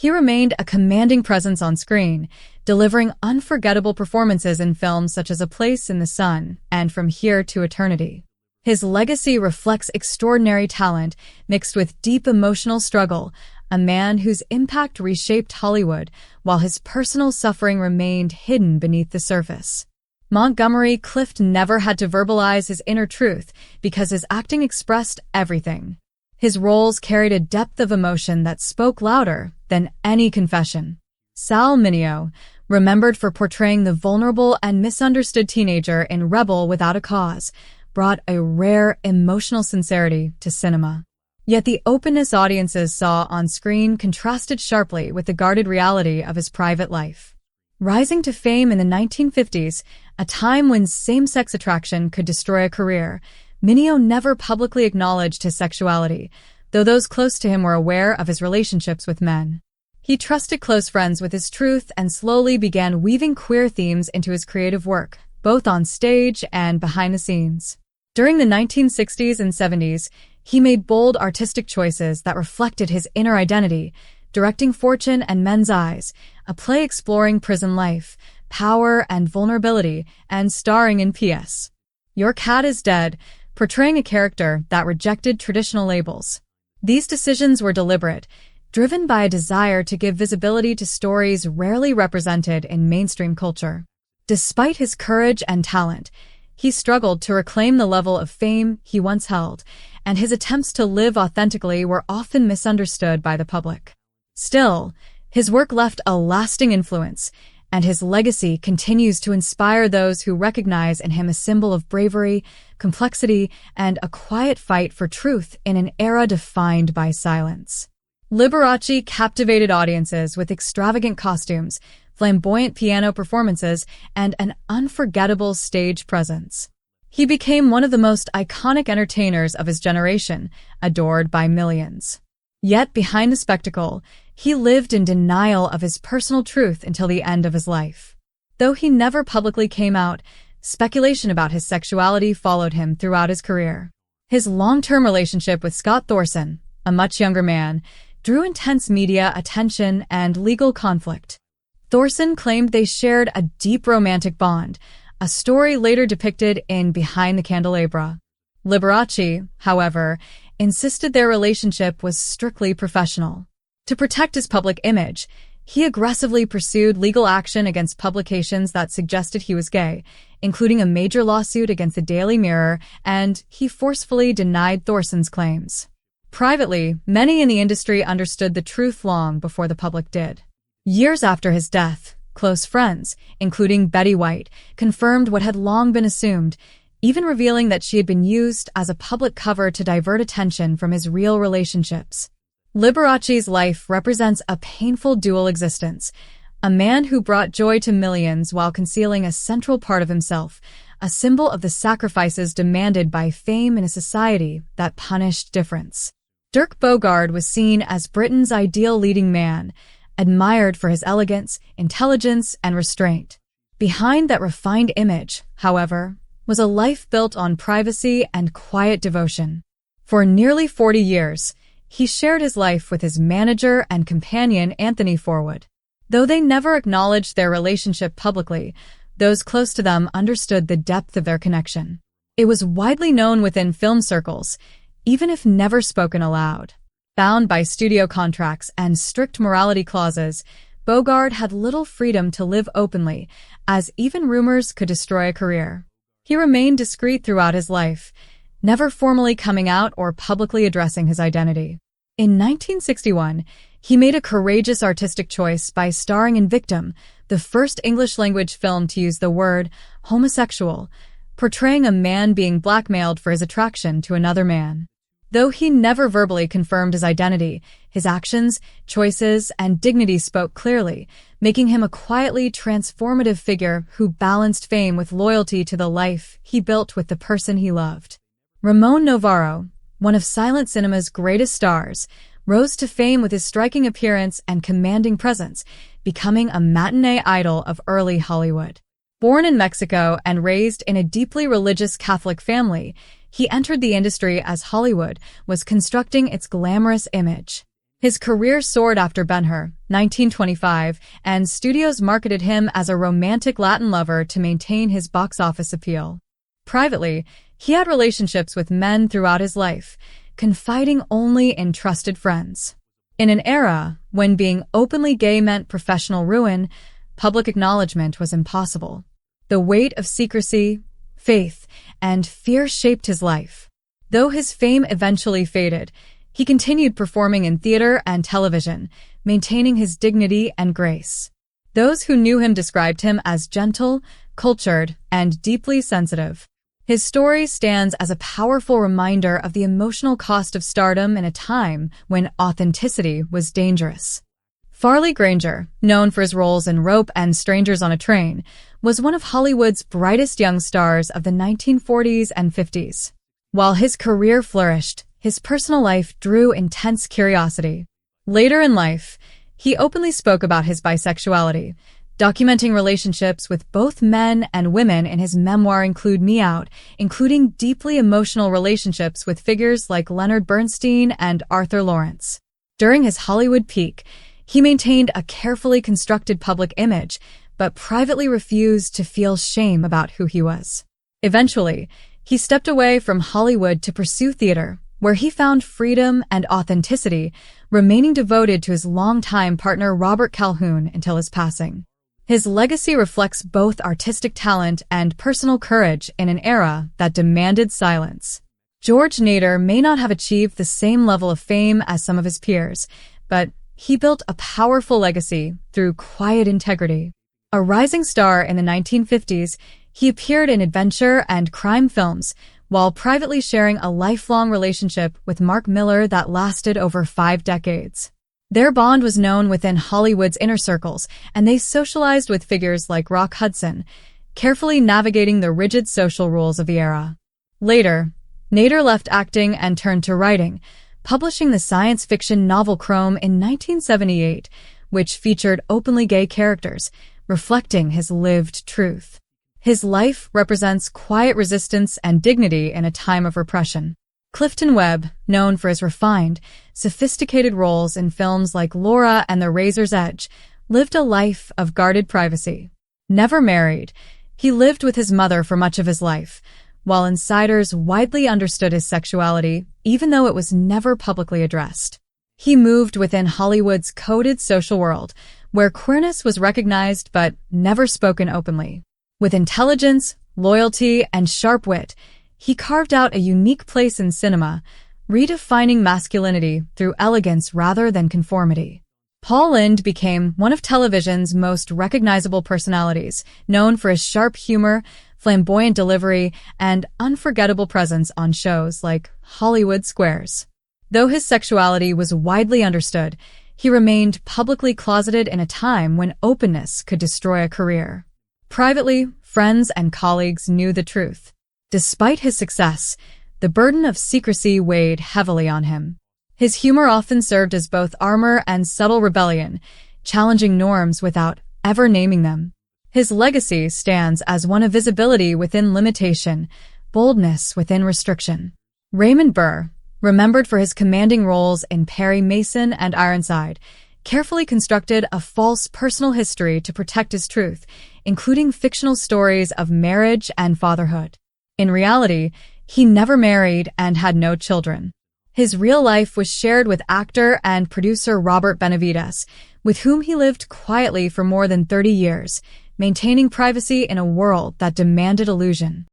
He remained a commanding presence on screen, delivering unforgettable performances in films such as A Place in the Sun and From Here to Eternity. His legacy reflects extraordinary talent mixed with deep emotional struggle, a man whose impact reshaped Hollywood while his personal suffering remained hidden beneath the surface. Montgomery Clift never had to verbalize his inner truth because his acting expressed everything. His roles carried a depth of emotion that spoke louder than any confession. Sal Mineo, remembered for portraying the vulnerable and misunderstood teenager in Rebel Without a Cause, brought a rare emotional sincerity to cinema. Yet the openness audiences saw on screen contrasted sharply with the guarded reality of his private life. Rising to fame in the 1950s, a time when same-sex attraction could destroy a career, Mineo never publicly acknowledged his sexuality, though those close to him were aware of his relationships with men. He trusted close friends with his truth and slowly began weaving queer themes into his creative work, both on stage and behind the scenes. During the 1960s and 70s, he made bold artistic choices that reflected his inner identity, directing Fortune and Men's Eyes, a play exploring prison life, power and vulnerability, and starring in P.S. Your Cat is Dead, portraying a character that rejected traditional labels. These decisions were deliberate, driven by a desire to give visibility to stories rarely represented in mainstream culture. Despite his courage and talent, he struggled to reclaim the level of fame he once held, and his attempts to live authentically were often misunderstood by the public. Still, his work left a lasting influence, and his legacy continues to inspire those who recognize in him a symbol of bravery, complexity, and a quiet fight for truth in an era defined by silence. Liberace captivated audiences with extravagant costumes, flamboyant piano performances, and an unforgettable stage presence. He became one of the most iconic entertainers of his generation, adored by millions. Yet behind the spectacle, he lived in denial of his personal truth until the end of his life. Though he never publicly came out, speculation about his sexuality followed him throughout his career. His long-term relationship with Scott Thorson, a much younger man, drew intense media attention and legal conflict. Thorson claimed they shared a deep romantic bond, a story later depicted in Behind the Candelabra. Liberace, however, insisted their relationship was strictly professional. To protect his public image, he aggressively pursued legal action against publications that suggested he was gay, including a major lawsuit against the Daily Mirror, and he forcefully denied Thorson's claims. Privately, many in the industry understood the truth long before the public did. Years after his death, close friends, including Betty White, confirmed what had long been assumed, even revealing that she had been used as a public cover to divert attention from his real relationships. Liberace's life represents a painful dual existence, a man who brought joy to millions while concealing a central part of himself, a symbol of the sacrifices demanded by fame in a society that punished difference. Dirk Bogarde was seen as Britain's ideal leading man, admired for his elegance, intelligence, and restraint. Behind that refined image, however, was a life built on privacy and quiet devotion. For nearly 40 years, he shared his life with his manager and companion Anthony Forwood. Though they never acknowledged their relationship publicly, those close to them understood the depth of their connection. It was widely known within film circles, even if never spoken aloud. Bound by studio contracts and strict morality clauses, Bogarde had little freedom to live openly, as even rumors could destroy a career. He remained discreet throughout his life, never formally coming out or publicly addressing his identity. In 1961, he made a courageous artistic choice by starring in Victim, the first English-language film to use the word homosexual, portraying a man being blackmailed for his attraction to another man. Though he never verbally confirmed his identity, his actions, choices, and dignity spoke clearly, making him a quietly transformative figure who balanced fame with loyalty to the life he built with the person he loved. Ramon Novarro, one of silent cinema's greatest stars, rose to fame with his striking appearance and commanding presence, becoming a matinee idol of early Hollywood. Born in Mexico and raised in a deeply religious Catholic family, he entered the industry as Hollywood was constructing its glamorous image. His career soared after Ben-Hur, 1925, and studios marketed him as a romantic Latin lover to maintain his box office appeal. Privately, he had relationships with men throughout his life, confiding only in trusted friends. In an era when being openly gay meant professional ruin, public acknowledgement was impossible. The weight of secrecy, faith, and fear shaped his life. Though his fame eventually faded, he continued performing in theater and television, maintaining his dignity and grace. Those who knew him described him as gentle, cultured, and deeply sensitive. His story stands as a powerful reminder of the emotional cost of stardom in a time when authenticity was dangerous. Farley Granger, known for his roles in Rope and Strangers on a Train, was one of Hollywood's brightest young stars of the 1940s and 50s. While his career flourished, his personal life drew intense curiosity. Later in life, he openly spoke about his bisexuality, documenting relationships with both men and women in his memoir Include Me Out, including deeply emotional relationships with figures like Leonard Bernstein and Arthur Lawrence. During his Hollywood peak, he maintained a carefully constructed public image, but privately refused to feel shame about who he was. Eventually, he stepped away from Hollywood to pursue theater, where he found freedom and authenticity, remaining devoted to his longtime partner Robert Calhoun until his passing. His legacy reflects both artistic talent and personal courage in an era that demanded silence. George Nader may not have achieved the same level of fame as some of his peers, but he built a powerful legacy through quiet integrity. A rising star in the 1950s, he appeared in adventure and crime films, while privately sharing a lifelong relationship with Mark Miller that lasted over 5 decades. Their bond was known within Hollywood's inner circles, and they socialized with figures like Rock Hudson, carefully navigating the rigid social rules of the era. Later, Nader left acting and turned to writing, publishing the science fiction novel Chrome in 1978, which featured openly gay characters, reflecting his lived truth. His life represents quiet resistance and dignity in a time of repression. Clifton Webb, known for his refined, sophisticated roles in films like Laura and The Razor's Edge, lived a life of guarded privacy. Never married, he lived with his mother for much of his life, while insiders widely understood his sexuality, even though it was never publicly addressed. He moved within Hollywood's coded social world, where queerness was recognized but never spoken openly. With intelligence, loyalty, and sharp wit, he carved out a unique place in cinema, redefining masculinity through elegance rather than conformity. Paul Lynde became one of television's most recognizable personalities, known for his sharp humor, flamboyant delivery, and unforgettable presence on shows like Hollywood Squares. Though his sexuality was widely understood, he remained publicly closeted in a time when openness could destroy a career. Privately, friends and colleagues knew the truth. Despite his success, the burden of secrecy weighed heavily on him. His humor often served as both armor and subtle rebellion, challenging norms without ever naming them. His legacy stands as one of visibility within limitation, boldness within restriction. Raymond Burr, remembered for his commanding roles in Perry Mason and Ironside, carefully constructed a false personal history to protect his truth, including fictional stories of marriage and fatherhood. In reality, he never married and had no children. His real life was shared with actor and producer Robert Benavides, with whom he lived quietly for more than 30 years, maintaining privacy in a world that demanded illusion.